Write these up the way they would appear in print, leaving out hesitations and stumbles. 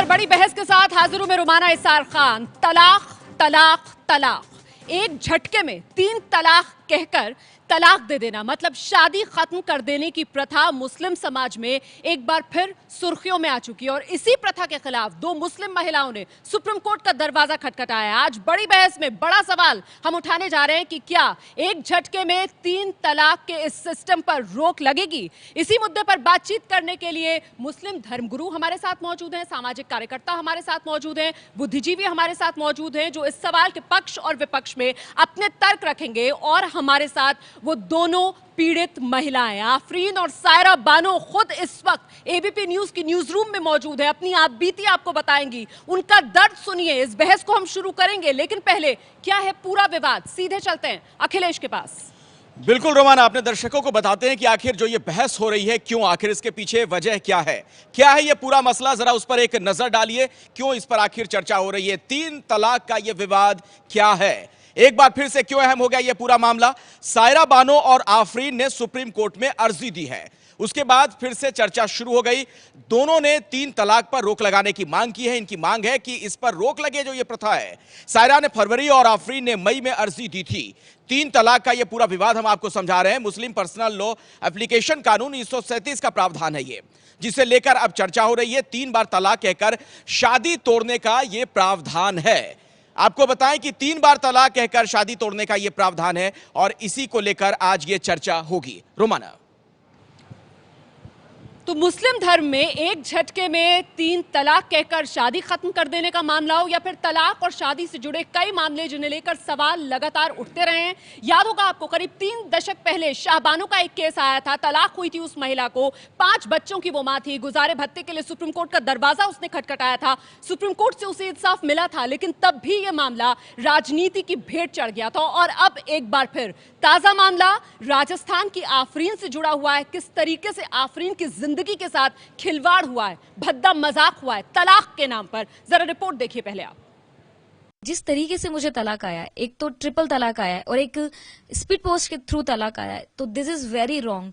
पर बड़ी बहस के साथ हाजिर हूं मैं रुमाना इसार खान। तलाक तलाक तलाक, एक झटके में 3 तलाक कहकर तलाक दे देना मतलब शादी खत्म कर देने की प्रथा मुस्लिम समाज में एक बार फिर सुर्खियों में आ चुकी है और इसी प्रथा के खिलाफ 2 मुस्लिम महिलाओं ने सुप्रीम कोर्ट का दरवाजा खटखटाया। आज बड़ी बहस में बड़ा सवाल हम उठाने जा रहे हैं कि क्या एक झटके में 3 तलाक के इस सिस्टम पर रोक लगेगी। इसी मुद्दे पर बातचीत करने के लिए मुस्लिम धर्मगुरु हमारे साथ मौजूद हैं, सामाजिक कार्यकर्ता हमारे साथ मौजूद हैं, बुद्धिजीवी हमारे साथ मौजूद हैं जो इस सवाल के पक्ष और विपक्ष में अपने तर्क रखेंगे। और हमारे साथ वो दोनों पीड़ित महिलाएं आफरीन और सायरा बानो खुद इस वक्त एबीपी न्यूज की न्यूज रूम में मौजूद है, अपनी आप बीती आपको बताएंगी, उनका दर्द सुनिए। इस बहस को हम शुरू करेंगे लेकिन पहले क्या है पूरा विवाद, सीधे चलते हैं अखिलेश के पास। बिल्कुल रोमाना, अपने दर्शकों को बताते हैं कि आखिर जो ये बहस हो रही है क्यों, आखिर इसके पीछे वजह क्या है ये पूरा मसला, जरा उस पर एक नजर डालिए। क्यों इस पर आखिर चर्चा हो रही है, 3 तलाक का ये विवाद क्या है, एक बार फिर से क्यों अहम हो गया ये पूरा मामला। सायरा बानो और आफरीन ने सुप्रीम कोर्ट में अर्जी दी है, उसके बाद फिर से चर्चा शुरू हो गई। दोनों ने 3 तलाक पर रोक लगाने की मांग की है। इनकी मांग है कि इस पर रोक लगे, जो ये प्रथा है। सायरा ने फरवरी और आफरीन ने मई में अर्जी दी थी। 3 तलाक का ये पूरा विवाद हम आपको समझा रहे हैं। मुस्लिम पर्सनल लॉ एप्लीकेशन कानून 1937 का प्रावधान है ये, जिसे लेकर अब चर्चा हो रही है। 3 बार तलाक कहकर शादी तोड़ने का ये प्रावधान है। आपको बताएं कि 3 बार तलाक कहकर शादी तोड़ने का यह प्रावधान है और इसी को लेकर आज ये चर्चा होगी। रोमाना, तो मुस्लिम धर्म में एक झटके में 3 तलाक कहकर शादी खत्म कर देने का मामला हो या फिर तलाक और शादी से जुड़े कई मामले जिन्हें लेकर सवाल लगातार उठते रहे हैं। याद होगा आपको, करीब 3 दशक पहले शाहबानो का एक केस आया था, तलाक हुई थी उस महिला को, 5 बच्चों की वो मां थी, गुजारे भत्ते के लिए सुप्रीम कोर्ट का दरवाजा उसने खटखटाया था, सुप्रीम कोर्ट से उसे इंसाफ मिला था, लेकिन तब भी यह मामला राजनीति की भेंट चढ़ गया था। और अब एक बार फिर ताजा मामला राजस्थान की आफरीन से जुड़ा हुआ है। किस तरीके से आफरीन की जिंदगी के साथ खिलवाड़ हुआ है, भद्दा मजाक हुआ है तलाक के नाम पर। जरा रिपोर्ट देखिए पहले आप। जिस तरीके से मुझे तलाक आया, एक तो ट्रिपल तलाक आया है और एक स्पीड पोस्ट के थ्रू तलाक आया है, तो दिस इज वेरी रॉन्ग।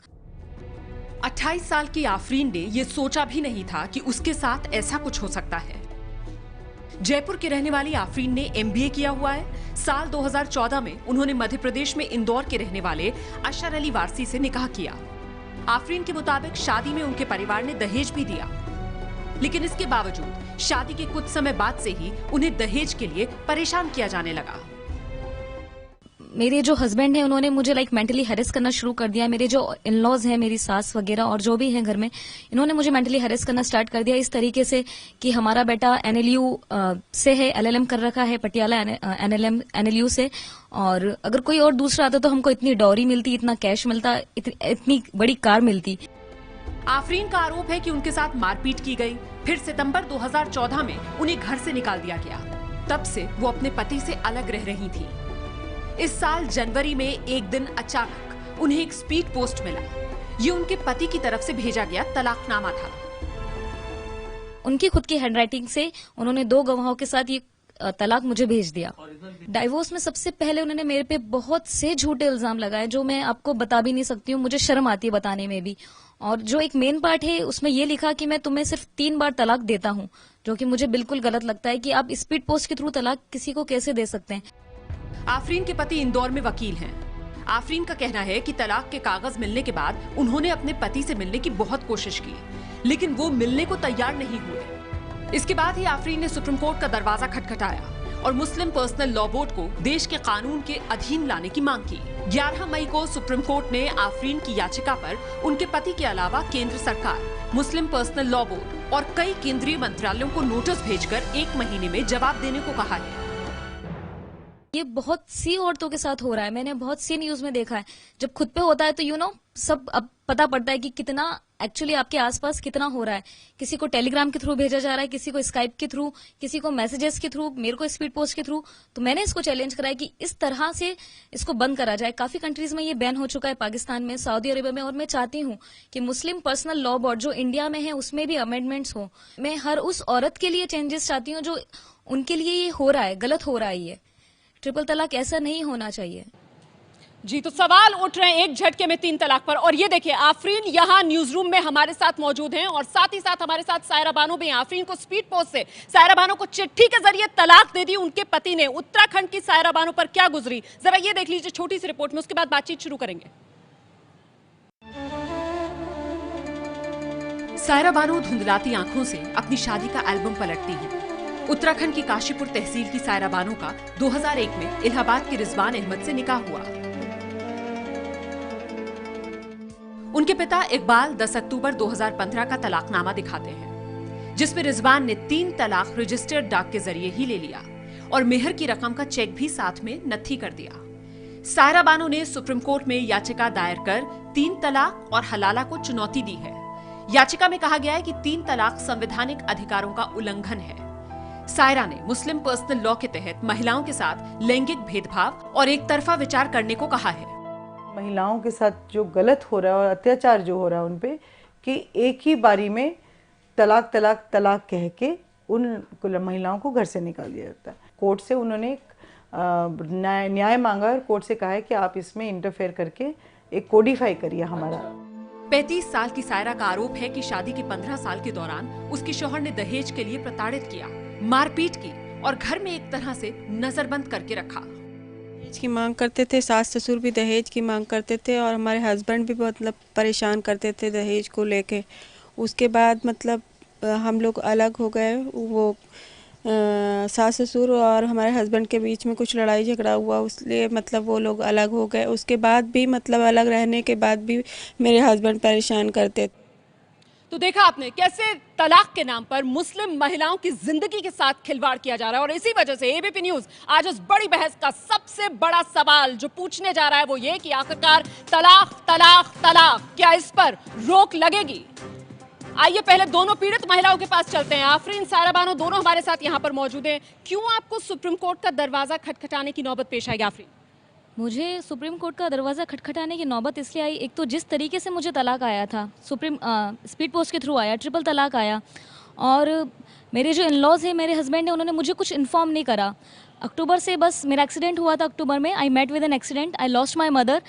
28 साल की आफरीन ने यह सोचा भी नहीं था कि उसके साथ ऐसा कुछ हो सकता है। जयपुर की रहने वाली आफरीन ने एमबीए किया हुआ है। साल 2014 में उन्होंने मध्य प्रदेश में इंदौर के रहने वाले अशर अली वारसी से निकाह किया। आफरीन के मुताबिक शादी में उनके परिवार ने दहेज भी दिया, लेकिन इसके बावजूद शादी के कुछ समय बाद से ही उन्हें दहेज के लिए परेशान किया जाने लगा। मेरे जो हस्बैंड हैं उन्होंने मुझे मेंटली हैरेस करना शुरू कर दिया। मेरे जो इन-लॉज हैं, मेरी सास वगैरह और जो भी हैं घर में, इन्होंने मुझे मेंटली हैरेस करना स्टार्ट कर दिया इस तरीके से कि हमारा बेटा एनएलयू से है, एलएलएम कर रखा है पटियाला एनएलयू से, और अगर कोई और दूसरा आता तो हमको इतनी डॉरी मिलती, इतना कैश मिलता, इतनी बड़ी कार मिलती। आफरीन का आरोप है कि उनके साथ मारपीट की गई। फिर सितंबर 2014 में उन्हें घर से निकाल दिया गया। तब से वो अपने पति से अलग रह रही थी। इस साल जनवरी में एक दिन अचानक उन्हें एक स्पीड पोस्ट मिला। ये उनके पति की तरफ से भेजा गया तलाकनामा था। उनकी खुद की हैंडराइटिंग से उन्होंने 2 गवाहों के साथ ये तलाक मुझे भेज दिया। डाइवोर्स में सबसे पहले उन्होंने मेरे पे बहुत से झूठे इल्जाम लगाए जो मैं आपको बता भी नहीं सकती हूँ, मुझे शर्म आती है बताने में भी। और जो एक मेन पार्ट है उसमें ये लिखा कि मैं तुम्हें सिर्फ 3 बार तलाक देता हूँ, जो कि मुझे बिल्कुल गलत लगता है कि आप स्पीड पोस्ट के थ्रू तलाक किसी को कैसे दे सकते हैं। आफरीन के पति इंदौर में वकील हैं। आफरीन का कहना है कि तलाक के कागज मिलने के बाद उन्होंने अपने पति से मिलने की बहुत कोशिश की, लेकिन वो मिलने को तैयार नहीं हुए। इसके बाद ही आफरीन ने सुप्रीम कोर्ट का दरवाजा खटखटाया और मुस्लिम पर्सनल लॉ बोर्ड को देश के कानून के अधीन लाने की मांग की। 11 मई को सुप्रीम कोर्ट ने आफरीन की याचिका पर उनके पति के अलावा केंद्र सरकार, मुस्लिम पर्सनल लॉ बोर्ड और कई केंद्रीय मंत्रालयों को नोटिस भेजकर 1 महीने में जवाब देने को कहा है। ये बहुत सी औरतों के साथ हो रहा है, मैंने बहुत सी न्यूज में देखा है। जब खुद पे होता है तो सब अब पता पड़ता है कि कितना एक्चुअली आपके आसपास कितना हो रहा है। किसी को टेलीग्राम के थ्रू भेजा जा रहा है, किसी को स्काइप के थ्रू, किसी को मैसेजेस के थ्रू, मेरे को स्पीड पोस्ट के थ्रू। तो मैंने इसको चैलेंज कराया कि इस तरह से इसको बंद करा जाए। काफी कंट्रीज में ये बैन हो चुका है, पाकिस्तान में, सऊदी अरेबिया में, और मैं चाहती हूँ कि मुस्लिम पर्सनल लॉ बोर्ड जो इंडिया में है उसमें भी अमेंडमेंट्स हो। मैं हर उस औरत के लिए चेंजेस चाहती हूँ जो उनके लिए ये हो रहा है, गलत हो रहा है। ये ट्रिपल तलाक ऐसा नहीं होना चाहिए। जी, तो सवाल उठ रहे हैं एक झटके में 3 तलाक पर। और ये देखिए, आफरीन यहाँ न्यूज रूम में हमारे साथ मौजूद हैं और साथ ही साथ हमारे साथ सायरा बानो भी हैं। आफरीन को स्पीड पोस्ट से सायरा बानो को चिट्ठी के जरिए तलाक दे दी उनके पति ने। उत्तराखंड की सायरा बानो पर क्या गुजरी, जरा ये देख लीजिए छोटी सी रिपोर्ट में, उसके बाद बातचीत शुरू करेंगे। सायरा बानो धुंधलाती आंखों से अपनी शादी का एल्बम पलटती है। उत्तराखंड की काशीपुर तहसील की सायरा बानो का 2001 में इलाहाबाद के रिजवान अहमद से निकाह हुआ। उनके पिता इकबाल 10 अक्टूबर 2015 का तलाकनामा दिखाते हैं, जिसमें रिजवान ने 3 तलाक रजिस्टर्ड डाक के जरिए ही ले लिया और मेहर की रकम का चेक भी साथ में नत्थी कर दिया। सायरा बानो ने सुप्रीम कोर्ट में याचिका दायर कर 3 तलाक और हलाला को चुनौती दी है। याचिका में कहा गया है कि 3 तलाक संवैधानिक अधिकारों का उल्लंघन है। सायरा ने मुस्लिम पर्सनल लॉ के तहत महिलाओं के साथ लैंगिक भेदभाव और एक तरफा विचार करने को कहा है। महिलाओं के साथ जो गलत हो रहा है और अत्याचार जो हो रहा है उन पे, कि एक ही बारी में तलाक तलाक तलाक कह के उन महिलाओं को घर से निकाल दिया जाता है। कोर्ट से उन्होंने न्याय मांगा और कोर्ट से कहा है कि आप इसमें इंटरफेयर करके एक कोडिफाई करिए हमारा। 35 साल की सायरा का आरोप है कि शादी के 15 साल के दौरान उसके शौहर ने दहेज के लिए प्रताड़ित किया, मारपीट की और घर में एक तरह से नजरबंद करके रखा। दहेज की मांग करते थे, सास ससुर भी दहेज की मांग करते थे और हमारे हस्बैंड भी मतलब परेशान करते थे दहेज को लेके। उसके बाद मतलब हम लोग अलग हो गए। वो सास ससुर और हमारे हस्बैंड के बीच में कुछ लड़ाई झगड़ा हुआ, इसलिए मतलब वो लोग अलग हो गए। उसके बाद भी मतलब अलग रहने के बाद भी मेरे हस्बैंड परेशान करते थे। तो देखा आपने कैसे तलाक के नाम पर मुस्लिम महिलाओं की जिंदगी के साथ खिलवाड़ किया जा रहा है। और इसी वजह से एबीपी न्यूज आज उस बड़ी बहस का सबसे बड़ा सवाल जो पूछने जा रहा है वो ये कि आखिरकार तलाक तलाक तलाक, क्या इस पर रोक लगेगी? आइए पहले दोनों पीड़ित महिलाओं के पास चलते हैं। आफरीन, सायरा बानो दोनों हमारे साथ यहाँ पर मौजूद हैं। क्यों आपको सुप्रीम कोर्ट का दरवाजा खटखटाने की नौबत पेश आई आफरीन? मुझे सुप्रीम कोर्ट का दरवाज़ा खटखटाने की नौबत इसलिए आई, एक तो जिस तरीके से मुझे तलाक आया था, स्पीड पोस्ट के थ्रू आया, ट्रिपल तलाक आया, और मेरे जो इन लॉज हैं, मेरे हस्बैंड ने, उन्होंने मुझे कुछ इन्फॉर्म नहीं करा। अक्टूबर से बस मेरा एक्सीडेंट हुआ था, अक्टूबर में I met with an accident, I lost my mother.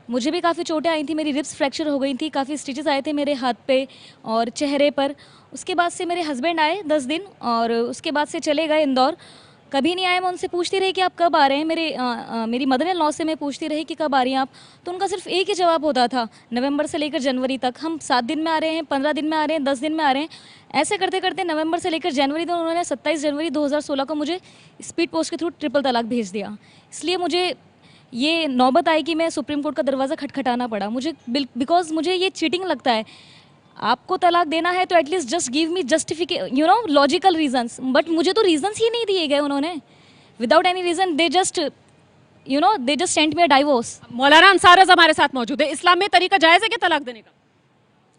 मुझे भी काफ़ी चोटें आई थी, मेरी रिब्स फ्रैक्चर हो गई थी, काफ़ी स्टिचेस आए थे मेरे हाथ पे और चेहरे पर। उसके बाद से मेरे हस्बैंड आए 10 दिन और उसके बाद से चले गए इंदौर। कभी नहीं आए। मैं उनसे पूछती रही कि आप कब आ रहे हैं। मेरी मदर इन लॉ से मैं पूछती रही कि कब आ रही हैं आप, तो उनका सिर्फ एक ही जवाब होता था, नवंबर से लेकर जनवरी तक। हम 7 दिन में आ रहे हैं, 15 दिन में आ रहे हैं, 10 दिन में आ रहे हैं। ऐसे करते करते नवंबर से लेकर जनवरी तक उन्होंने 27 जनवरी 2016 को मुझे स्पीड पोस्ट के थ्रू ट्रिपल तलाक भेज दिया। इसलिए मुझे ये नौबत आई कि मैं सुप्रीम कोर्ट का दरवाज़ा खटखटाना पड़ा मुझे, बिकॉज मुझे ये चीटिंग लगता है। आपको तलाक देना है तो at least just give me justification, logical reasons, but मुझे तो रीजंस ही नहीं दिए गए उन्होंने। Without any reason they just sent me a divorce. मौलाना अंसार रज़ा हमारे साथ मौजूद है। इस्लाम में तरीका जायज़ है क्या तलाक देने का?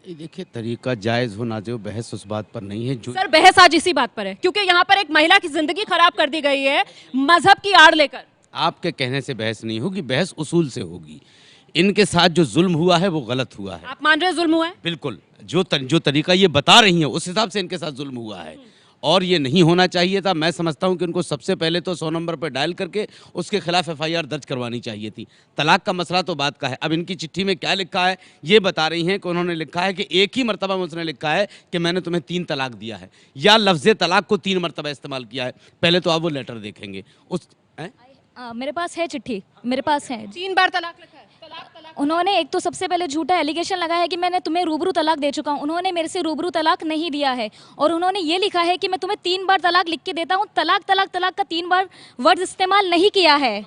देखिए, तरीका जायज़ होना जो बहस उस बात पर नहीं है जो सर बहस आज इसी बात पर है, क्योंकि यहाँ पर एक महिला की जिंदगी खराब कर दी गई है मजहब की आड़ लेकर। आपके कहने से बहस नहीं होगी, बहस उसूल से होगी। इनके साथ जो जुल्म हुआ है वो गलत हुआ है। आप मान रहे हैं जुल्म हुआ है? बिल्कुल, जो तरीका ये बता रही हैं उस हिसाब से इनके साथ जुल्म हुआ है और ये नहीं होना चाहिए था। मैं समझता हूं कि उनको सबसे पहले तो 100 नंबर पर डायल करके उसके खिलाफ FIR दर्ज करवानी चाहिए थी। तलाक का मसला तो बात का है। अब इनकी चिट्ठी में क्या लिखा है ये बता रही हैं कि उन्होंने लिखा है कि एक ही मरतबा में उसने लिखा है कि मैंने तुम्हें 3 तलाक दिया है, या लफ्ज़ तलाक को 3 मरतबा इस्तेमाल किया है। पहले तो आप वो लेटर देखेंगे। मेरे पास है चिट्ठी, मेरे पास है। 3 बार तलाक लिखा है। तलाक उन्होंने एक तो सबसे पहले झूठा एलिगेशन लगाया है कि मैंने तुम्हें रूबरू तलाक दे चुका हूं। उन्होंने मेरे से रूबरू तलाक नहीं दिया है और उन्होंने ये लिखा है कि मैं तुम्हें 3 बार तलाक लिख के देता हूं। तलाक तलाक तलाक का 3 बार वर्ड इस्तेमाल नहीं किया है।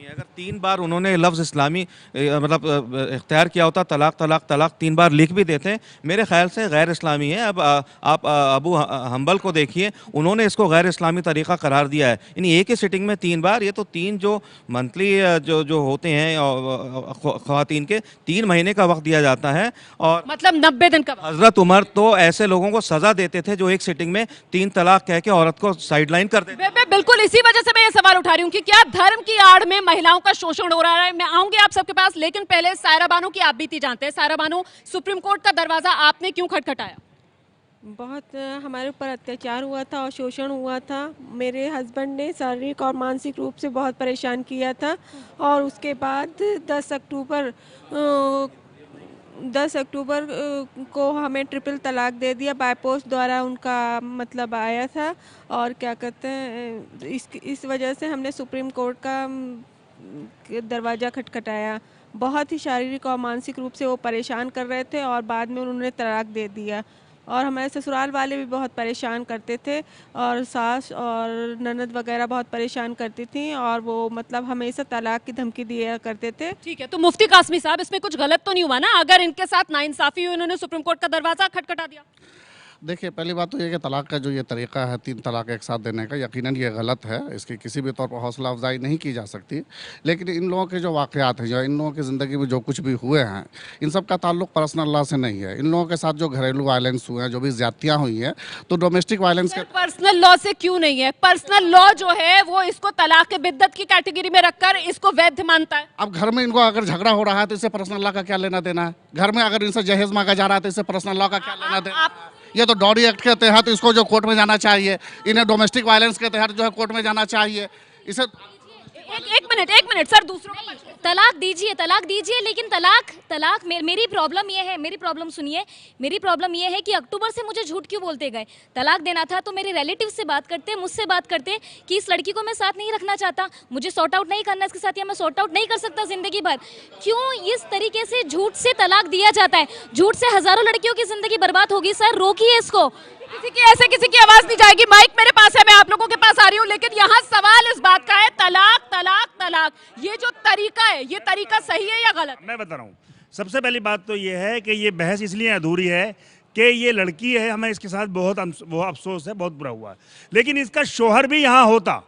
अगर 3 बार उन्होंने लफ्ज़ इस्लामी मतलब इख्तियार किया होता, तलाक तलाक तलाक 3 बार लिख भी देते, मेरे ख्याल से गैर इस्लामी है। अब आप अबू हम्बल को देखिए, उन्होंने इसको गैर इस्लामी तरीक़ा करार दिया है। यानी एक ही सिटिंग में 3 बार, ये तो 3 जो मंथली जो होते हैं ख़वातीन के 3 महीने का वक्त दिया जाता है और मतलब 90 दिन का। हज़रत उमर तो ऐसे लोगों को सज़ा देते थे जो एक सिटिंग में 3 तलाक कह के औरत को साइडलाइन कर देते। बिल्कुल इसी वजह से मैं ये सवाल उठा रही हूँ कि क्या धर्म की आड़ में महिलाओं का शोषण हो रहा है। मैं आऊंगी आप सबके पास, लेकिन पहले सायरा बानो की आप बीती जानते हैं। सायरा बानो, सुप्रीम कोर्ट का दरवाजा आपने क्यों खटखटाया? बहुत हमारे ऊपर अत्याचार हुआ था और शोषण हुआ था। मेरे हस्बैंड ने शारीरिक और मानसिक रूप से बहुत परेशान किया था और उसके बाद 10 अक्टूबर को हमें ट्रिपल तलाक दे दिया। बाय पोस्ट द्वारा उनका मतलब आया था और क्या कहते हैं, इस वजह से हमने सुप्रीम कोर्ट का दरवाज़ा खटखटाया। बहुत ही शारीरिक और मानसिक रूप से वो परेशान कर रहे थे और बाद में उन्होंने तलाक दे दिया। और हमारे ससुराल वाले भी बहुत परेशान करते थे और सास और ननद वगैरह बहुत परेशान करती थी और वो मतलब हमेशा तलाक की धमकी दिया करते थे। ठीक है, तो मुफ्ती कासमी साहब, इसमें कुछ गलत तो नहीं हुआ ना अगर इनके साथ नाइंसाफी हुई, उन्होंने सुप्रीम कोर्ट का दरवाजा खटखटा दिया? देखिए, पहली बात तो ये कि तलाक का जो ये तरीका है 3 तलाक एक साथ देने का, यकीनन ये गलत है। इसकी किसी भी तौर पर हौसला अफजाई नहीं की जा सकती। लेकिन इन लोगों के जो वाक़यात हैं, जो इन लोगों की ज़िंदगी में जो कुछ भी हुए हैं, इन सब का ताल्लुक पर्सनल लॉ से नहीं है। इन लोगों के साथ जो घरेलू वायलेंस हुए हैं, जो भी ज़्यादतियाँ हुई हैं, तो डोमेस्टिक वायलेंस के पर्सनल लॉ से क्यों नहीं है? पर्सनल लॉ जो है वो इसको तलाक के बिद्दत की कैटेगरी में रखकर इसको वैध मानता है। अब घर में इनको अगर झगड़ा हो रहा है तो इससे पर्सनल लॉ का क्या लेना देना है? घर में अगर इनसे जहेज मांगा जा रहा है तो इससे पर्सनल लॉ का क्या लेना देना? ये तो डॉडी एक्ट के तहत इसको जो कोर्ट में जाना चाहिए, इन्हें डोमेस्टिक वायलेंस के तहत जो है कोर्ट में जाना चाहिए। इसे एक मिनट सर, दूसरों का तलाक दीजिए, लेकिन तलाक मेरी प्रॉब्लम ये है, मेरी प्रॉब्लम सुनिए। मेरी प्रॉब्लम ये है कि अक्टूबर से मुझे झूठ क्यों बोलते गए? तलाक देना था तो मेरे रिलेटिव से बात करते, मुझसे बात करते कि इस लड़की को मैं साथ नहीं रखना चाहता, मुझे सॉर्ट आउट नहीं करना इसके साथ, या मैं सॉर्ट आउट नहीं कर सकता जिंदगी भर। क्यों इस तरीके से झूठ से तलाक दिया जाता है? झूठ से हजारों लड़कियों की जिंदगी बर्बाद होगी। सर रोकिए इसको। किसी की आवाज नहीं जाएगी। माइक मेरे पास है, मैं आप लोगों के पास आ रही हूँ, लेकिन यहाँ सवाल इस बात का है, तलाक तलाक तलाक, ये जो तरीका है, ये तरीका सही है या गलत? मैं बता रहा हूँ। सबसे पहली बात तो ये है कि ये बहस इसलिए अधूरी है कि ये लड़की है, हमें इसके साथ बहुत अफसोस है, बहुत बुरा हुआ है। लेकिन इसका शोहर भी यहाँ होता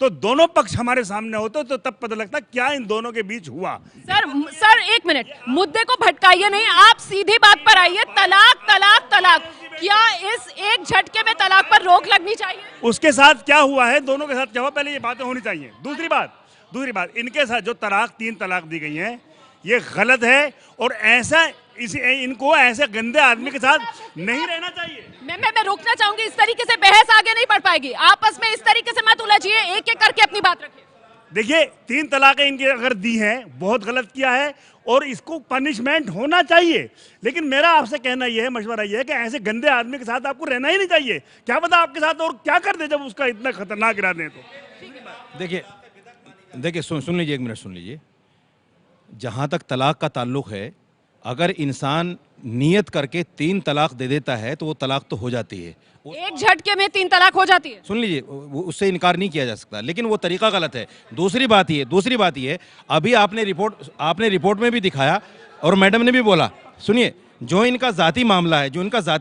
तो दोनों पक्ष हमारे सामने होते तो तब पता लगता क्या इन दोनों के बीच हुआ। सर एक मिनट, मुद्दे को भटकाइए नहीं, आप सीधी बात पर आइए। तलाक तलाक तलाक, क्या इस एक झटके में तलाक पर रोक लगनी चाहिए? उसके साथ क्या हुआ है, दोनों के साथ क्या हुआ, पहले ये बातें होनी चाहिए। दूसरी बात, इनके साथ जो 3 तलाक दी गई हैं, ये गलत है और ऐसा इनको ऐसे गंदे आदमी के साथ नहीं रहना चाहिए। मैं रोकना चाहूंगी, इस तरीके से बहस आगे नहीं बढ़ पाएगी। आपस में इस तरीके से मत उलझिए, एक एक करके अपनी बात रखिए। देखिए, 3 तलाकें इनके अगर दी हैं, बहुत गलत किया है और इसको पनिशमेंट होना चाहिए। लेकिन मेरा आपसे कहना यह है, मशवरा यह है कि ऐसे गंदे आदमी के साथ आपको रहना ही नहीं चाहिए। क्या पता आपके साथ और क्या कर दे जब उसका इतना खतरनाक इरादे हैं तो। देखिए सुन लीजिए, 1 मिनट सुन लीजिए। जहाँ तक तलाक का ताल्लुक है, अगर इंसान नियत करके 3 तलाक दे देता है तो वो तलाक तो हो जाती है। एक झटके में 3 तलाक हो जाती है। सुन लीजिए, उससे इनकार नहीं किया जा सकता, लेकिन वो तरीका गलत है। दूसरी बात ये अभी आपने रिपोर्ट में भी दिखाया और मैडम ने भी बोला, सुनिए, जो इनका जाती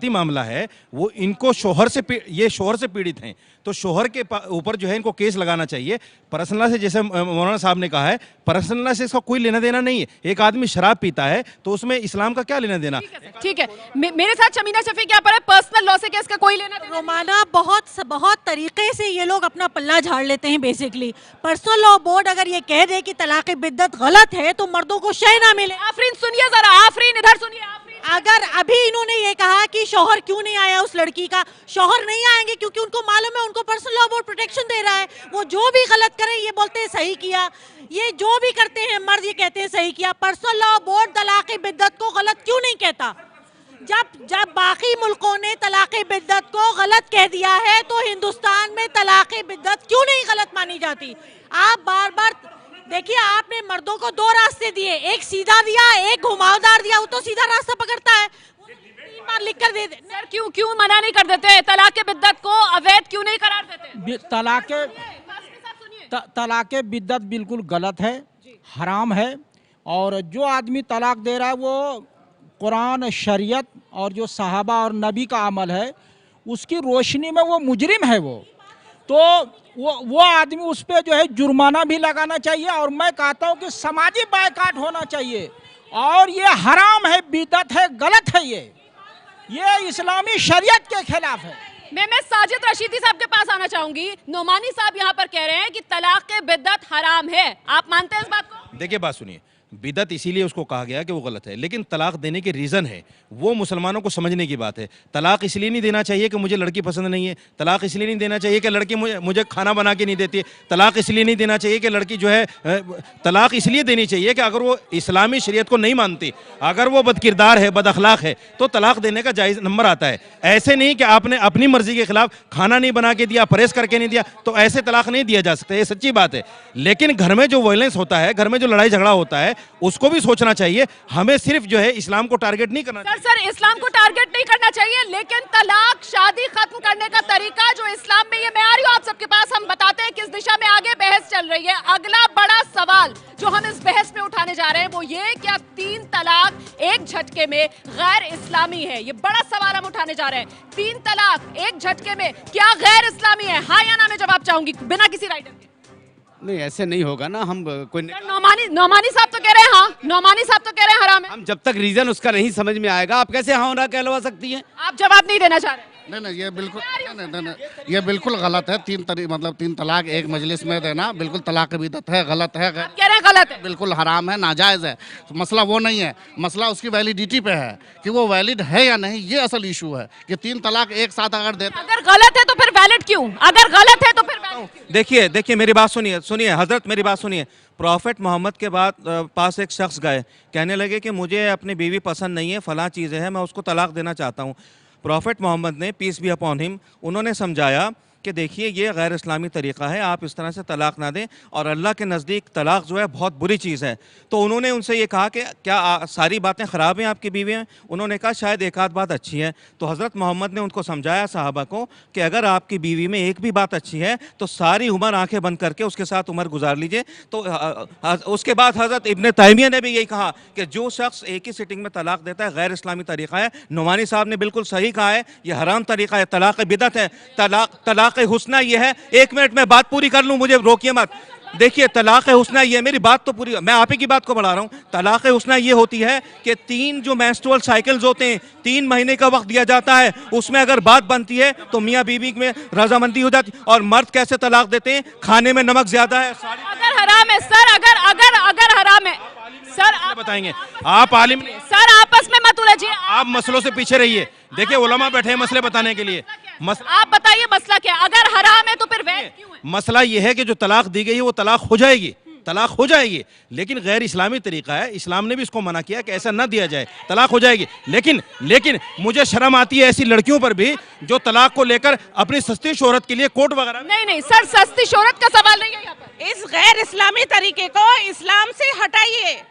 मामला है वो इनको शोहर से पीड़ित हैं, तो शोहर के ऊपर जो है इनको केस लगाना चाहिए। पर्सनल से, जैसे मौलाना साहब ने कहा है, पर्सनल से इसका कोई लेना देना नहीं है। एक आदमी शराब पीता है तो उसमें इस्लाम का क्या लेना देना? ठीक है, मेरे साथ शमीना शफी क्या पर पर्सनल लॉ से केस का कोई लेना देना? रोमाना, बहुत तरीके से ये लोग अपना पल्ला झाड़ लेते हैं। बेसिकली पर्सनल लॉ बोर्ड अगर ये कह दे कि तलाक बिद्दत गलत है तो मर्दों को शय ना मिले। आफरीन सुनिए जरा, आफरीन इधर सुनिए। अगर अभी इन्होंने ये कहा कि शौहर क्यों नहीं आया उस लड़की का, शौहर नहीं आएंगे क्योंकि उनको मालूम है उनको पर्सनल लॉ बोर्ड प्रोटेक्शन दे रहा है। वो जो भी गलत करे ये बोलते हैं सही किया, ये जो भी करते हैं मर्द ये कहते हैं सही किया। पर्सनल लॉ बोर्ड तलाक बिद्दत को गलत क्यों नहीं कहता? जब बाकी मुल्कों ने तलाक बिद्दत को गलत कह दिया है तो हिंदुस्तान में तलाक बिद्दत क्यों नहीं गलत मानी जाती? आप बार बार देखिए, आपने मर्दों को 2 रास्ते दिए, एक सीधा दिया, एक घुमावदार दिया। वो तो सीधा रास्ता पकड़ता है, 3 बार लिख कर दे। सर क्यों मना नहीं कर देते? तलाक बिद्दत को अवैध क्यों नहीं करार देते? तलाक बिद्दत बिल्कुल गलत है, हराम है। और जो आदमी तलाक दे रहा है वो कुरान, शरीयत और जो सहाबा और नबी का अमल है उसकी रोशनी में वो मुजरिम है। वो तो वो आदमी उस पर जो है जुर्माना भी लगाना चाहिए। और मैं कहता हूँ कि समाजी बायकाट होना चाहिए। और ये हराम है, बिदअत है, गलत है। ये इस्लामी शरीयत के खिलाफ है। मैं साजिद रशीदी साहब के पास आना चाहूंगी। नोमानी साहब यहाँ पर कह रहे हैं कि तलाक बिद्दत हराम है, आप मानते हैं इस बात को? देखिए, बात सुनिए, बिदत इसीलिए उसको कहा गया कि वो गलत है, लेकिन तलाक देने के रीज़न है, वो मुसलमानों को समझने की बात है। तलाक इसलिए नहीं देना चाहिए कि मुझे लड़की पसंद नहीं है, तलाक इसलिए नहीं देना चाहिए कि लड़की मुझे खाना बना के नहीं देती है, तलाक इसलिए नहीं देना चाहिए कि लड़की जो है, तलाक इसलिए देनी चाहिए कि अगर वो इस्लामी शरीयत को नहीं मानती, अगर वो बदकिरदार है, बद अखलाक है, तो तलाक देने का जायज़ नंबर आता है। ऐसे नहीं कि आपने अपनी मर्जी के खिलाफ खाना नहीं बना के दिया, परहेज करके नहीं दिया, तो ऐसे तलाक नहीं दिया जा सकता, ये सच्ची बात है। लेकिन घर में जो वायलेंस होता है, घर में जो लड़ाई झगड़ा होता है, उसको भी सोचना चाहिए। हमें सिर्फ जो है इस्लाम को टारगेट नहीं करना चाहिए। सर इस्लाम को टारगेट नहीं करना चाहिए, लेकिन तलाक, शादी खत्म करने का तरीका जो इस्लाम में, ये मैं आ रही हूँ आप सबके पास, हम बताते हैं किस दिशा में आगे बहस चल रही है। अगला बड़ा सवाल जो हम इस बहस में उठाने जा रहे हैं वो ये, क्या 3 तलाक एक झटके में गैर इस्लामी है? ये बड़ा सवाल हम उठाने जा रहे हैं। 3 तलाक एक झटके में क्या गैर इस्लामी है? हाँ या ना में जवाब चाहूंगी बिना किसी राइटर के। नहीं, ऐसे नहीं होगा ना। हम कोई नौमानी साहब तो कह रहे हैं हाँ, नौमानी साहब तो कह रहे हैं हराम है। हम जब तक रीजन उसका नहीं समझ में आएगा, आप कैसे हाँ ना कहलवा सकती हैं? आप जवाब नहीं देना चाह रहे? नहीं, ये बिल्कुल नहीं, ये बिल्कुल गलत है। 3 तलाक एक मजलिस में देना बिल्कुल तलाक बिदअत है, गलत है, कह रहे हैं गलत है, बिल्कुल हराम है, नाजायज़ है। तो मसला वो नहीं है, मसला उसकी वैलिडिटी पे है कि वो वैलिड है या नहीं, ये असल इशू है कि 3 तलाक एक साथ अगर देते, अगर गलत है तो फिर वैलिड क्यों? अगर गलत है तो फिर वैलिड क्यों? देखिए मेरी बात सुनिए हजरत, मेरी बात सुनिए। प्रॉफिट मोहम्मद के बाद पास एक शख्स गए, कहने लगे कि मुझे अपनी बीवी पसंद नहीं है, फलां चीज़ें हैं, मैं उसको तलाक देना चाहता हूँ। प्रॉफिट मोहम्मद ने, पीस बी अपॉन हिम, उन्होंने समझाया कि देखिए ये गैर इस्लामी तरीक़ा है, आप इस तरह से तलाक ना दें, और अल्लाह के नज़दीक तलाक जो है बहुत बुरी चीज़ है। तो उन्होंने उनसे ये कहा कि क्या सारी बातें ख़राब हैं आपकी बीवी में? उन्होंने कहा शायद एक आध बात अच्छी है। तो हज़रत मोहम्मद ने उनको समझाया सहाबा को कि अगर आपकी बीवी में एक भी बात अच्छी है तो सारी उम्र आँखें बंद करके उसके साथ उम्र गुजार लीजिए। तो उसके बाद हज़रत इब्न तैमिया ने भी यही कहा कि जो शख्स एक ही सिटिंग में तलाक देता है गैर इस्लामी तरीक़ा है। नुमानी साहब ने बिल्कुल सही कहा है, ये हराम तरीक़ा है, तलाक बिदअत है। तलाक हुस्ना ये है, 1 मिनट में बात पूरी कर लूं, मुझे रोकिए मत। देखिए तलाक हुस्ना ये, मेरी बात तो पूरी, मैं आप ही की बात को बढ़ा रहा हूँ। तलाक हुस्ना ये होती है कि 3 जो मेंस्ट्रुअल साइकिल्स होते हैं, 3 महीने का वक्त दिया जाता है, उसमें अगर बात बनती है तो मियाँ बीवी में रजामंदी हो जाती। और मर्द कैसे तलाक देते हैं? खाने में नमक ज्यादा है, अगर हराम है सर, अगर हराम है सर, आप बताएंगे। आप आलिम सर, आपस में मत उलझिए, आप मसलों से पीछे रहिए। देखिए उलमा बैठे हैं मसले बताने के लिए। आप बताइए मसला क्या? अगर हराम है तो फिर वैध क्यों है? मसला ये है कि जो तलाक दी गई है वो तलाक हो जाएगी, तलाक हो जाएगी, लेकिन गैर इस्लामी तरीका है। इस्लाम ने भी इसको मना किया कि ऐसा ना दिया जाए, तलाक हो जाएगी। लेकिन मुझे शर्म आती है ऐसी लड़कियों पर भी जो तलाक को लेकर अपनी सस्ती शोहरत के लिए कोर्ट वगैरह। नहीं सर, सस्ती शोहरत का सवाल नहीं है यहाँ पर। इस गैर इस्लामी तरीके को इस्लाम से हटाइए,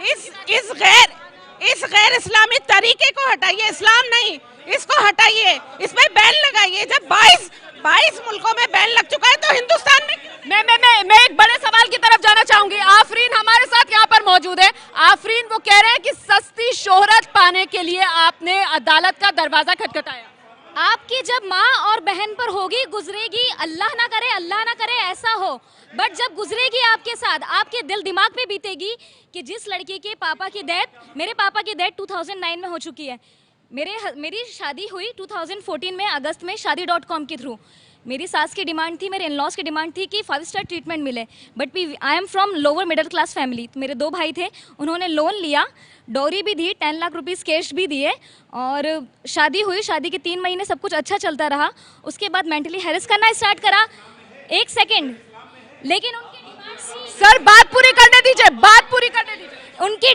इस गैर इस्लामी तरीके को हटाइए, इस्लाम नहीं, इसको हटाइए, इसमें बैन लगाइए। जब 22 मुल्कों में बैन लग चुका है तो हिंदुस्तान में मैं एक बड़े सवाल की तरफ जाना चाहूंगी। आफरीन हमारे साथ यहाँ पर मौजूद है। आफरीन वो कह रहे हैं कि सस्ती शोहरत पाने के लिए आपने अदालत का दरवाजा खटखटाया। आपकी जब माँ और बहन पर होगी, गुजरेगी, अल्लाह ना करे ऐसा हो, बट जब गुजरेगी आपके साथ, आपके दिल दिमाग पे बीतेगी कि जिस लड़की के पापा की डेथ, मेरे पापा की डेथ 2009 में हो चुकी है। मेरी शादी हुई 2014 में अगस्त में शादी.com के थ्रू। मेरी सास की डिमांड थी, मेरे इन-लॉज की डिमांड थी कि 5 स्टार ट्रीटमेंट मिले, but I am from lower middle class family. मेरे 2 भाई थे, उन्होंने लोन लिया, डॉरी भी दी, 10 लाख रुपीस कैश भी दिए, और शादी हुई। शादी के 3 महीने सब कुछ अच्छा चलता रहा। उसके बाद मेंटली हैरेस करना स्टार्ट करा। 1 सेकेंड, लेकिन उनकी डिमांड सर बात पूरी करने दीजिए, बात पूरी करने दीजिए। उनकी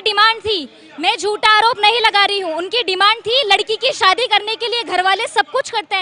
डिमांड थी, मैं झूठा आरोप नहीं लगा रही हूँ, उनकी डिमांड थी लड़की की शादी करने के लिए घर वाले सब कुछ करते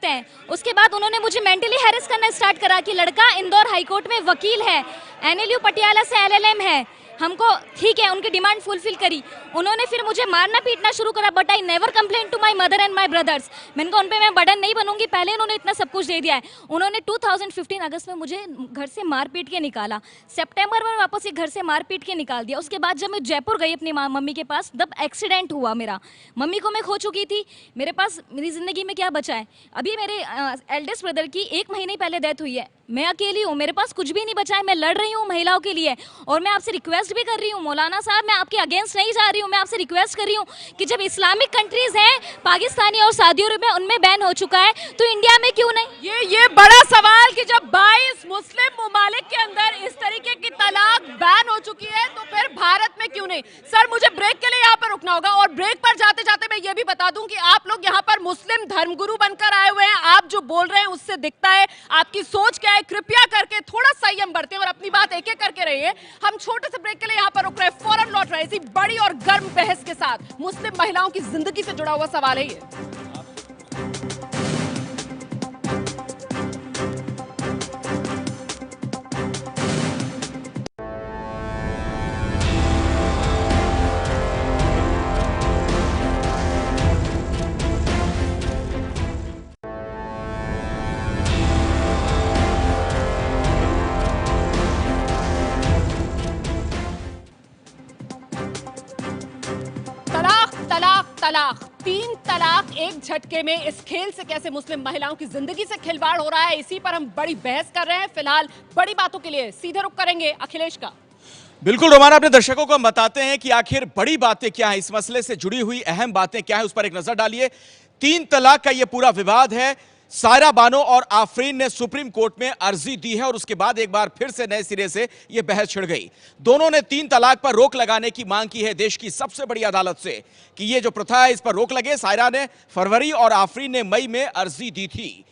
हैं। उसके बाद उन्होंने मुझे मेंटली हैरेस करना स्टार्ट करा कि लड़का इंदौर हाई कोर्ट में वकील है, NLU पटियाला से LLM है, हमको ठीक है। उनकी डिमांड फुलफिल करी। उन्होंने फिर मुझे मारना पीटना शुरू करा, but I never complain to my mother and my brothers. मैंने कहा उन पे मैं बर्डन नहीं बनूंगी, पहले उन्होंने इतना सब कुछ दे दिया है। उन्होंने 2015 अगस्त में मुझे घर से मार पीट के निकाला, सितंबर में वापस घर से मार पीट के निकाल दिया। उसके बाद जब मैं जयपुर गई अपनी मम्मी के पास, तब एक्सीडेंट हुआ मेरा। मम्मी को मैं खो चुकी थी, मेरे पास मेरी ज़िंदगी में क्या बचा है। अभी मेरे एल्डेस्ट ब्रदर की 1 महीने पहले डेथ हुई है। मैं अकेली हूँ, मेरे पास कुछ भी नहीं बचा है, मैं लड़ रही हूँ महिलाओं के लिए। और मैं आपसे रिक्वेस्ट भी कर रही हूँ मौलाना साहब, मैं आपके अगेंस्ट नहीं जा रही हूँ, मैं आपसे रिक्वेस्ट कर रही हूँ कि जब इस्लामिक कंट्रीज हैं पाकिस्तानी और सऊदी अरब में, उनमें बैन हो चुका है, तो इंडिया में क्यों नहीं? ये बड़ा सवाल कि जब 22 मुस्लिम ममालिक के अंदर इस तरीके की तलाक बैन हो चुकी है तो फिर भारत में क्यों नहीं? सर मुझे ब्रेक के लिए यहाँ पर रुकना होगा, और ब्रेक पर जाते जाते मैं ये भी बता दूं कि आप लोग यहाँ पर मुस्लिम धर्मगुरु बनकर आए हुए हैं। आप जो बोल रहे हैं उससे दिखता है आपकी सोच क्या है। कृपया करके थोड़ा संयम बरतें और अपनी बात एक एक करके रहिए। हम छोटे से ब्रेक के लिए यहाँ पर रुक रहे हैं, फौरन लौट रहे हैं इसी बड़ी और गर्म बहस के साथ। मुस्लिम महिलाओं की जिंदगी से जुड़ा हुआ सवाल है ये। तलाक, 3 तलाक एक झटके में, इस खेल से कैसे मुस्लिम महिलाओं की जिंदगी से खिलवाड़ हो रहा है, इसी पर हम बड़ी बहस कर रहे हैं। फिलहाल बड़ी बातों के लिए सीधे रुख करेंगे अखिलेश का। बिल्कुल रोमाना, अपने दर्शकों को हम बताते हैं कि आखिर बड़ी बातें क्या हैं, इस मसले से जुड़ी हुई अहम बातें क्या हैं, उस पर एक नजर डालिए। 3 तलाक का यह पूरा विवाद है। सायरा बानो और आफरीन ने सुप्रीम कोर्ट में अर्जी दी है और उसके बाद एक बार फिर से नए सिरे से यह बहस छिड़ गई। दोनों ने 3 तलाक पर रोक लगाने की मांग की है देश की सबसे बड़ी अदालत से कि यह जो प्रथा है इस पर रोक लगे। सायरा ने फरवरी और आफरीन ने मई में अर्जी दी थी।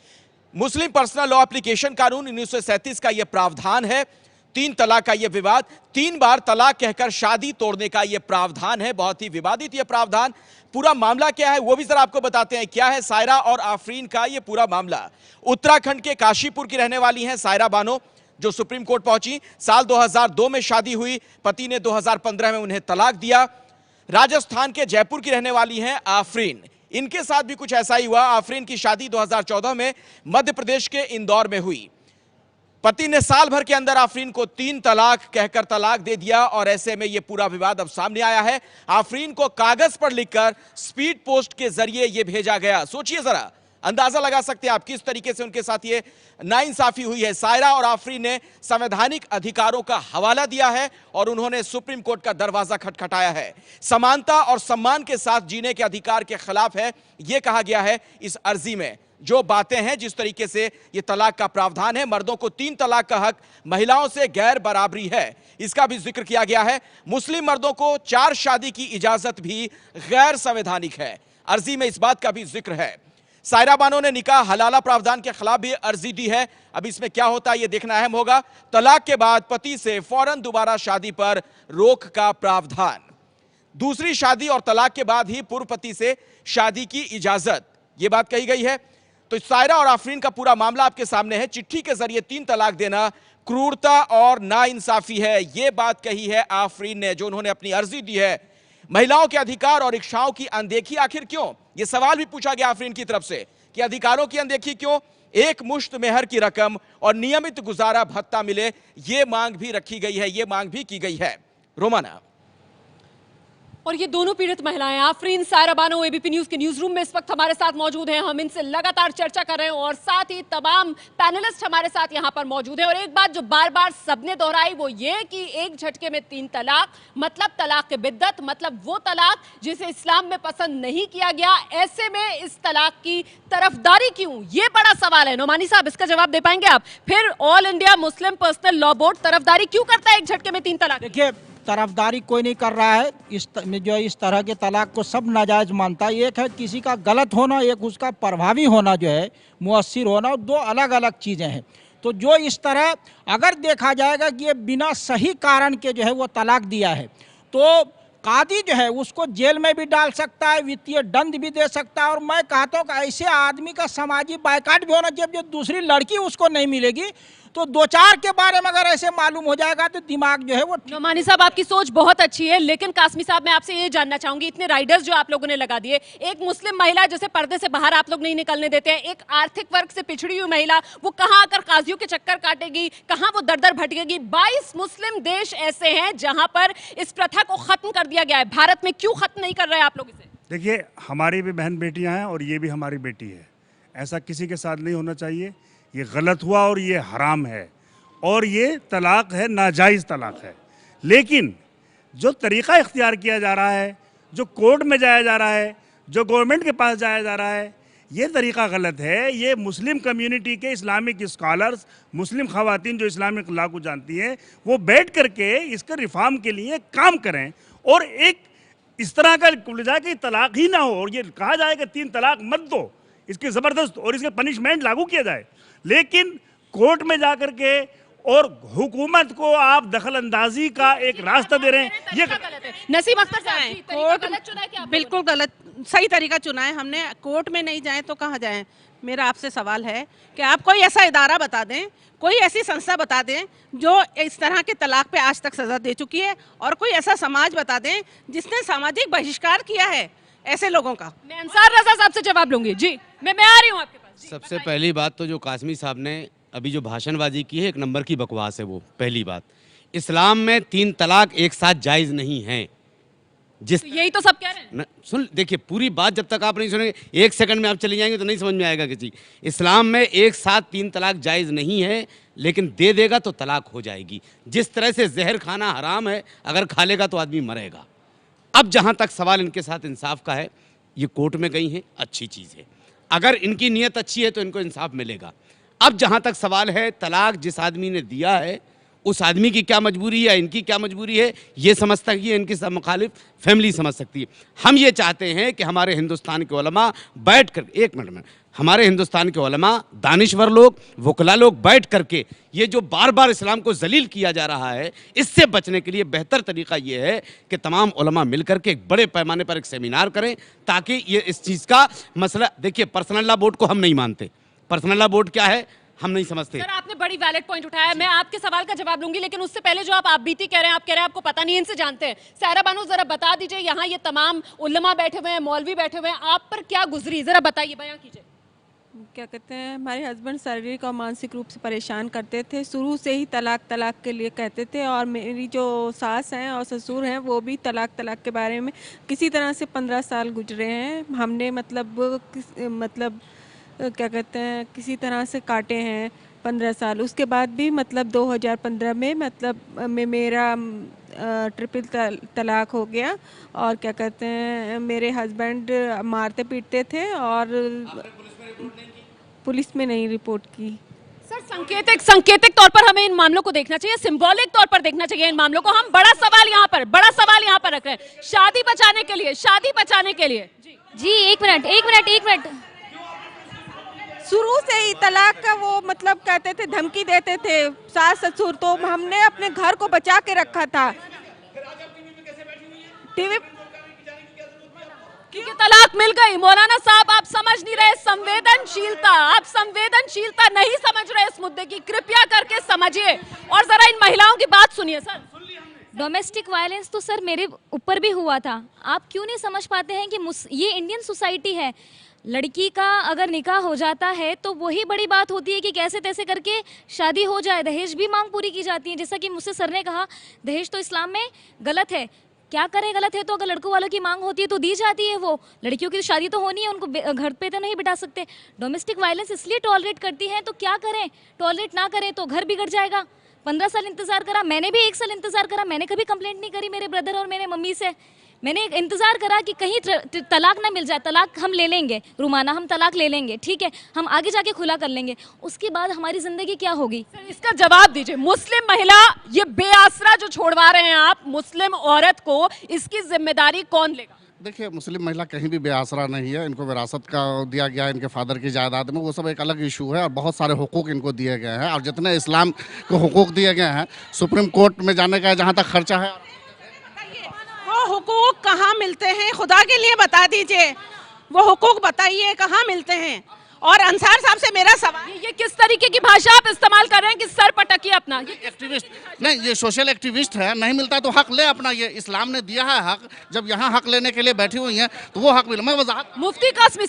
मुस्लिम पर्सनल लॉ एप्लीकेशन कानून 1937 का यह प्रावधान है। 3 तलाक का यह विवाद, 3 बार तलाक कहकर शादी तोड़ने का यह प्रावधान है। बहुत ही विवादित यह प्रावधान। पूरा मामला क्या है वो भी जरा आपको बताते हैं। क्या है सायरा और आफरीन का यह पूरा मामला? उत्तराखंड के काशीपुर की रहने वाली हैं सायरा बानो, जो सुप्रीम कोर्ट पहुंची। साल 2002 में शादी हुई, पति ने 2015 में उन्हें तलाक दिया। राजस्थान के जयपुर की रहने वाली हैं आफरीन, इनके साथ भी कुछ ऐसा ही हुआ। आफरीन की शादी 2014 में मध्य प्रदेश के इंदौर में हुई। पति ने साल भर के अंदर आफरीन को 3 तलाक कहकर तलाक दे दिया और ऐसे में यह पूरा विवाद अब सामने आया है। आफरीन को कागज पर लिखकर स्पीड पोस्ट के जरिए यह भेजा गया। सोचिए जरा, अंदाजा लगा सकते हैं आप किस तरीके से उनके साथ ये नाइंसाफी हुई है। सायरा और आफरीन ने संवैधानिक अधिकारों का हवाला दिया है और उन्होंने सुप्रीम कोर्ट का दरवाजा खटखटाया है। समानता और सम्मान के साथ जीने के अधिकार के खिलाफ है, यह कहा गया है इस अर्जी में। जो बातें हैं, जिस तरीके से यह तलाक का प्रावधान है, मर्दों को 3 तलाक का हक, महिलाओं से गैर बराबरी है, इसका भी जिक्र किया गया है। मुस्लिम मर्दों को 4 शादी की इजाजत भी गैर संवैधानिक है, अर्जी में इस बात का भी जिक्र है। सायरा बानो ने निकाह हलाला प्रावधान के खिलाफ भी अर्जी दी है। अब इसमें क्या होता है यह देखना अहम होगा। तलाक के बाद पति से फौरन दोबारा शादी पर रोक का प्रावधान, दूसरी शादी और तलाक के बाद ही पूर्व पति से शादी की इजाजत, यह बात कही गई है। तो सायरा और आफरीन का पूरा मामला आपके सामने है। चिट्ठी के जरिए 3 तलाक देना क्रूरता और नाइंसाफी है, यह बात कही है आफरीन ने, जो उन्होंने अपनी अर्जी दी है। महिलाओं के अधिकार और इच्छाओं की अनदेखी आखिर क्यों, यह सवाल भी पूछा गया आफरीन की तरफ से कि अधिकारों की अनदेखी क्यों। एक मुश्त मेहर की रकम और नियमित गुजारा भत्ता मिले, यह मांग भी रखी गई है, यह मांग भी की गई है। रोमाना, और ये दोनों पीड़ित महिलाएं आफरीन, सायरा बानो एबीपी न्यूज के न्यूज रूम में इस वक्त हमारे साथ मौजूद हैं। हम इनसे लगातार चर्चा कर रहे हैं और साथ ही तमाम पैनलिस्ट हमारे साथ यहां पर मौजूद हैं। और एक बात जो बार बार सबने दोहराई वो ये कि एक झटके में 3 तलाक मतलब तलाक के बिद्दत, मतलब वो तलाक जिसे इस्लाम में पसंद नहीं किया गया। ऐसे में इस तलाक की तरफदारी क्यों, ये बड़ा सवाल है। नोमानी साहब, इसका जवाब दे पाएंगे आप? फिर all India Muslim personal law board तरफदारी क्यों करता है एक झटके में 3 तलाक? देखिए, तरफदारी कोई नहीं कर रहा है। इस तरह के तलाक को सब नाजायज मानता है। एक है किसी का गलत होना, एक उसका प्रभावी होना जो है, मुअस्सिर होना, 2 अलग अलग चीज़ें हैं। तो जो इस तरह अगर देखा जाएगा कि ये बिना सही कारण के जो है वो तलाक दिया है, तो कादी जो है उसको जेल में भी डाल सकता है, वित्तीय दंड भी दे सकता है। और मैं कहता हूँ कि ऐसे आदमी का समाजी बायकाट भी होना चाहिए। जब दूसरी लड़की उसको नहीं मिलेगी तो 2-4 के बारे में अगर ऐसे मालूम हो जाएगा तो दिमाग जो है वो। नोमानी साहब, आपकी सोच बहुत अच्छी है, लेकिन कासमी साहब मैं आपसे ये जानना चाहूंगी, इतने राइडर्स जो आप लोगों ने लगा दिए, एक मुस्लिम महिला जिसे पर्दे से बाहर आप लोग नहीं निकलने देते हैं, एक आर्थिक वर्ग से पिछड़ी हुई महिला, वो कहाँ आकर काजियों के चक्कर काटेगी, कहाँ वो दर दर भटकेगी? 22 मुस्लिम देश ऐसे हैं जहां पर इस प्रथा को खत्म कर दिया गया है। भारत में क्यों खत्म नहीं कर रहे आप लोग इसे? देखिए, हमारी भी बहन बेटियां हैं और ये भी हमारी बेटी है। ऐसा किसी के साथ नहीं होना चाहिए ये गलत हुआ और ये हराम है और ये तलाक है, नाजायज़ तलाक है। लेकिन जो तरीक़ा इख्तियार किया जा रहा है, जो कोर्ट में जाया जा रहा है, जो गवर्नमेंट के पास जाया जा रहा है, ये तरीक़ा गलत है। ये मुस्लिम कम्युनिटी के इस्लामिक स्कॉलर्स, मुस्लिम ख़वातीन जो इस्लामिक लॉ को जानती हैं, वो बैठ करके इसके रिफॉर्म के लिए काम करें और एक इस तरह का जाए कि तलाक ही ना हो और ये कहा जाए कि 3 तलाक मत दो, इसकी ज़बरदस्त और इसके पनिशमेंट लागू किया जाए। लेकिन कोर्ट में जा कर के और हुकूमत को आप दखल अंदाजी का एक रास्ता दे रहे हैं, ये गलत है। नसीम अख्तर साहब, जी, तरीका गलत चुना है क्या आपने? बिल्कुल गलत, सही तरीका चुना है हमने। कोर्ट में नहीं जाए तो कहाँ जाएं? मेरा आपसे सवाल है कि आप कोई ऐसा इदारा बता दें, कोई ऐसी संस्था बता दें जो इस तरह के तलाक पे आज तक सज़ा दे चुकी है, और कोई ऐसा समाज बता दें जिसने सामाजिक बहिष्कार किया है ऐसे लोगों का। मैं अंसार रज़ा साहब से जवाब लूंगी। जी, मैं आ रही हूँ आपके पास। जी, सबसे पहली बात तो जो कासमी साहब ने अभी जो भाषणबाजी की है, 1 नंबर की बकवास है वो। पहली बात, इस्लाम में 3 तलाक एक साथ जायज़ नहीं है। जिस तो यही तो सब कह रहे हैं। सुन, देखिए पूरी बात जब तक आप नहीं सुनेंगे, 1 सेकंड में आप चले जाएंगे तो नहीं समझ में आएगा किसी। इस्लाम में एक साथ 3 तलाक जायज़ नहीं है, लेकिन दे देगा तो तलाक हो जाएगी। जिस तरह से जहर खाना हराम है, अगर खा लेगा तो आदमी मरेगा। अब जहाँ तक सवाल इनके साथ इंसाफ का है, ये कोर्ट में गई हैं, अच्छी चीज़ है। अगर इनकी नीयत अच्छी है तो इनको इंसाफ मिलेगा। अब जहाँ तक सवाल है, तलाक जिस आदमी ने दिया है उस आदमी की क्या मजबूरी है, इनकी क्या मजबूरी है, ये समझ सकती है, इनकी सब मुखालिफ फैमिली समझ सकती है। हम ये चाहते हैं कि हमारे हिंदुस्तान के उलमा बैठ कर, 1 मिनट में, हमारे हिंदुस्तान के उलमा, दानिश्वर लोग, वकला लोग बैठ करके ये जो बार बार इस्लाम को जलील किया जा रहा है, इससे बचने के लिए बेहतर तरीका ये है कि तमाम उलमा मिल करके एक बड़े पैमाने पर एक सेमिनार करें, ताकि ये इस चीज़ का मसला, देखिए पर्सनल लॉ बोर्ड को हम नहीं मानते, पर्सनल लॉ बोर्ड क्या है हम नहीं समझते। सर, आपने बड़ी वैलिड पॉइंट उठाया है, मैं आपके सवाल का जवाब लूंगी, लेकिन उससे पहले जो आप बीती कह रहे हैं, आप कह रहे हैं आपको पता नहीं, इनसे जानते हैं। सायरा बानो, जरा बता दीजिए, यहाँ ये तमाम उलमा बैठे हुए हैं, मौलवी बैठे हुए हैं, आप पर क्या गुजरी, जरा बताइए, बयां कीजिए। क्या कहते हैं, हमारे हस्बैंड शारीरिक और मानसिक रूप से परेशान करते थे, शुरू से ही तलाक तलाक के लिए कहते थे, और मेरी जो सास हैं और ससुर हैं वो भी तलाक तलाक के बारे में किसी तरह से 15 साल गुजरे हैं। हमने मतलब क्या कहते हैं, किसी तरह से काटे हैं 15 साल। उसके बाद भी मतलब 2015 में मेरा ट्रिपल तलाक हो गया, और क्या कहते हैं, मेरे हस्बैंड मारते पीटते थे और पुलिस में नहीं रिपोर्ट की। सर, सांकेतिक तौर पर हमें इन मामलों को देखना चाहिए, सिंबॉलिक तौर पर देखना चाहिए इन मामलों को। हम बड़ा सवाल यहाँ पर रख रहे हैं, शादी बचाने के लिए। जी, एक मिनट। शुरू से ही तलाक का वो मतलब कहते थे, धमकी देते थे सास ससुर, तो हमने अपने घर को बचा के रखा था। टीवी क्योंकि तलाक मिल गई। मौलाना साहब, आप समझ नहीं रहे संवेदनशीलता, आप संवेदनशीलता नहीं समझ रहे इस मुद्दे की, कृपया करके समझिए और जरा इन महिलाओं की बात सुनिए। सर, डोमेस्टिक वायलेंस तो सर मेरे ऊपर भी हुआ था। आप क्यों नहीं समझ पाते हैं कि ये इंडियन सोसाइटी है, लड़की का अगर निकाह हो जाता है तो वही बड़ी बात होती है कि कैसे तैसे करके शादी हो जाए। दहेज भी मांग पूरी की जाती है, जैसा कि मुझसे सर ने कहा, दहेज तो इस्लाम में गलत है। क्या करें, गलत है तो अगर लड़कों वालों की मांग होती है तो दी जाती है। वो लड़कियों की शादी तो होनी है, उनको घर पे तो नहीं बिठा सकते। डोमेस्टिक वायलेंस इसलिए टॉलरेट करती हैं, तो क्या करें, टॉलरेट ना करें तो घर बिगड़ जाएगा। 15 साल इंतजार करा, मैंने भी 1 साल इंतजार करा, मैंने कभी कंप्लेंट नहीं करी मेरे ब्रदर और मेरे मम्मी से। मैंने इंतजार करा कि कहीं तलाक ना मिल जाए, तलाक हम ले लेंगे, रुमाना हम तलाक ले लेंगे, ठीक है, हम आगे जाके खुला कर लेंगे, उसके बाद हमारी जिंदगी क्या होगी। सर, इसका जवाब दीजिए। मुस्लिम महिला ये बेआसरा जो छोड़वा रहे हैं आप, मुस्लिम औरत को, इसकी जिम्मेदारी कौन लेगा? देखिए, मुस्लिम महिला कहीं भी बेआसरा नहीं है, इनको विरासत का दिया गया है, इनके फादर की जायदाद में, वो सब एक अलग इशू है, और बहुत सारे हुकूक इनको दिए गए हैं, और जितने इस्लाम को हुकूक दिए गए हैं, सुप्रीम कोर्ट में जाने का जहाँ तक खर्चा है, वो हुकूक कहाँ मिलते हैं, खुदा के लिए बता दीजिए, वो हुकूक बताइए कहाँ मिलते हैं। और अंसार साहब से मेरा सवाल, ये किस तरीके की भाषा आप इस्तेमाल कर रहे हैं कि सर पटकिए अपना? एक्टिविस्ट नहीं, ये सोशल एक्टिविस्ट है, नहीं मिलता तो हक ले अपना, ये इस्लाम ने दिया है हक, जब यहाँ हक लेने के लिए बैठी हुई हैं तो वो हक मिले। मैं वजाहत, मुफ्ती कासमी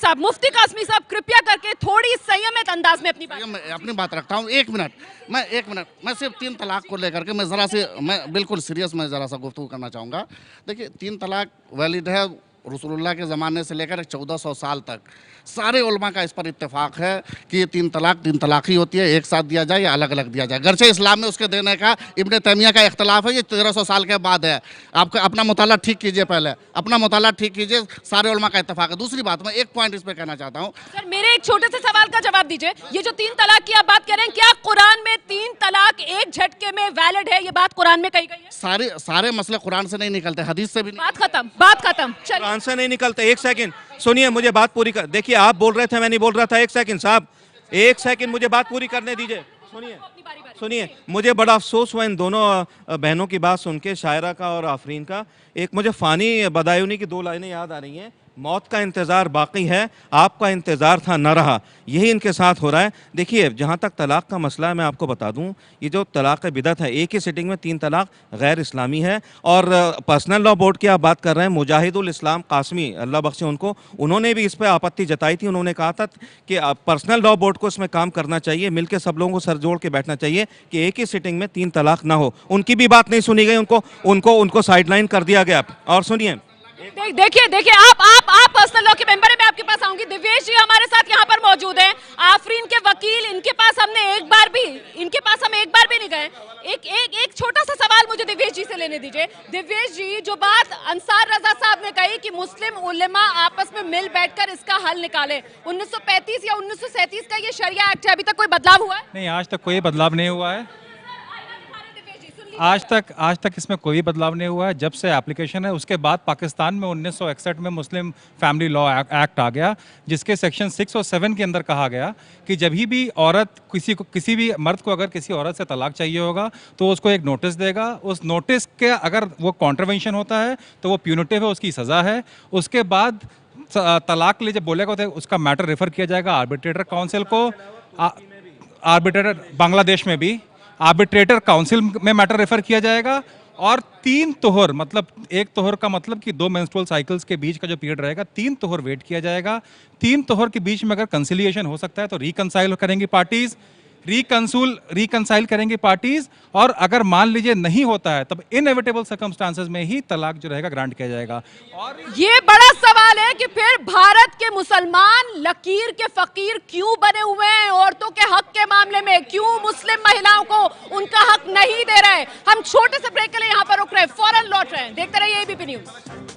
साहब कृपया करके थोड़ी संयमित अंदाज में अपनी बात रखता हूँ। एक मिनट, मैं सिर्फ 3 तलाक को लेकर के मैं बिल्कुल सीरियस, मैं ज़रा सा गुफ्तगू करना चाहूँगा। देखिए, 3 तलाक वैलिड है, रसूलुल्लाह के ज़माने से लेकर 1400 साल तक सारे उलमा का इस पर इत्तेफाक है कि ये तीन तलाक ही होती है, एक साथ दिया जाए या अलग अलग दिया जाए। गर्चे इस्लाम में उसके देने का इब्ने तैमिया का इख्तलाफ है, ये 1300 साल के बाद है। आपका अपना मुताला ठीक कीजिए, पहले अपना मुताला ठीक कीजिए, सारे उलमा का इत्तेफाक है। दूसरी बात, मैं एक पॉइंट इस पर कहना चाहता हूँ। सर मेरे एक छोटे से सवाल का जवाब दीजिए, ये जो 3 तलाक की आप बात कर रहे हैं, क्या कुरान में 3 तलाक एक झटके में वैलिड है? ये बात कुरान में कही गई है? सारे मसले कुरान से नहीं निकलते, हदीस से भी नहीं। बात खत्म। चलिए कुरान से नहीं निकलते। एक सेकंड सुनिए, मुझे बात पूरी कर। देखिए आप बोल रहे थे, मैं नहीं बोल रहा था। एक सेकंड साहब, एक सेकंड मुझे बात पूरी करने दीजिए। सुनिए, मुझे बड़ा अफसोस हुआ इन दोनों बहनों की बात सुन के, शायरा का और आफरीन का। एक मुझे फ़ानी बदायूनी की 2 लाइनें याद आ रही हैं। मौत का इंतज़ार बाकी है, आपका इंतज़ार था न रहा। यही इनके साथ हो रहा है। देखिए, जहाँ तक तलाक़ का मसला है, मैं आपको बता दूँ, ये जो तलाक़ बिदअत है, एक ही सिटिंग में 3 तलाक़ गैर इस्लामी है। और पर्सनल लॉ बोर्ड की आप बात कर रहे हैं, मुजाहिदुल इस्लाम कासमी, अल्लाह बख्शे उनको, उन्होंने भी इस पर आपत्ति जताई थी। उन्होंने कहा था कि पर्सनल लॉ बोर्ड को इसमें काम करना चाहिए, मिलकर सब लोगों को सर जोड़ के बैठना चाहिए कि एक ही सिटिंग में 3 तलाक़ ना हो। उनकी भी बात नहीं सुनी गई, उनको साइडलाइन कर दिया गया। और सुनिए, देखिए आप पर्सनल लॉ के मेंबर हैं, मैं आपके पास आऊंगी। दिव्येश जी हमारे साथ यहाँ पर मौजूद हैं, आफरीन के वकील। इनके पास हम एक बार भी नहीं गए। एक छोटा सा सवाल मुझे दिव्येश जी से लेने दीजिए। दिव्येश जी, जो बात अंसार रजा साहब ने कही कि मुस्लिम उलेमा आपस में मिल बैठकर इसका हल निकाले, 1935 या 1937 का ये शरिया एक्ट है, अभी तक कोई बदलाव हुआ है? नहीं, आज तक कोई बदलाव नहीं हुआ है। आज तक इसमें कोई बदलाव नहीं हुआ है। जब से एप्लीकेशन है, उसके बाद पाकिस्तान में 1961 में मुस्लिम फैमिली लॉ एक्ट आ गया, जिसके सेक्शन 6 और 7 के अंदर कहा गया कि जब भी औरत किसी भी मर्द को अगर किसी औरत से तलाक चाहिए होगा तो उसको एक नोटिस देगा। उस नोटिस के अगर वो कॉन्ट्रवेंशन होता है तो वो प्यूनिटिव है, उसकी सज़ा है। उसके बाद तलाक के लिए जब बोलेगा तो उसका मैटर रेफर किया जाएगा आर्बिट्रेटर काउंसिल को। आर्बिट्रेटर बांग्लादेश में भी आर्बिट्रेटर काउंसिल में मैटर रेफर किया जाएगा। और 3 तोहर, मतलब एक तोहर का मतलब कि 2 मेंस्ट्रुअल साइकिल्स के बीच का जो पीरियड रहेगा, 3 तोहर वेट किया जाएगा। 3 तोहर के बीच में अगर कंसिलिएशन हो सकता है तो रिकंसाइल करेंगी पार्टीज, रिकंसाइल करेंगे पार्टीज। और अगर मान लीजिए नहीं होता है तब इनएविटेबल सर्कमस्टांसेस में ही तलाक जो रहेगा ग्रांट किया जाएगा। और ये बड़ा सवाल है कि फिर भारत के मुसलमान लकीर के फकीर क्यों बने हुए हैं? औरतों के हक के मामले में क्यों मुस्लिम महिलाओं को उनका हक नहीं दे रहे? हम छोटे से ब्रेक के लिए यहाँ पर रुक रहे हैं, फौरन लौट रहे हैं। देखते रहिए एबीपी न्यूज।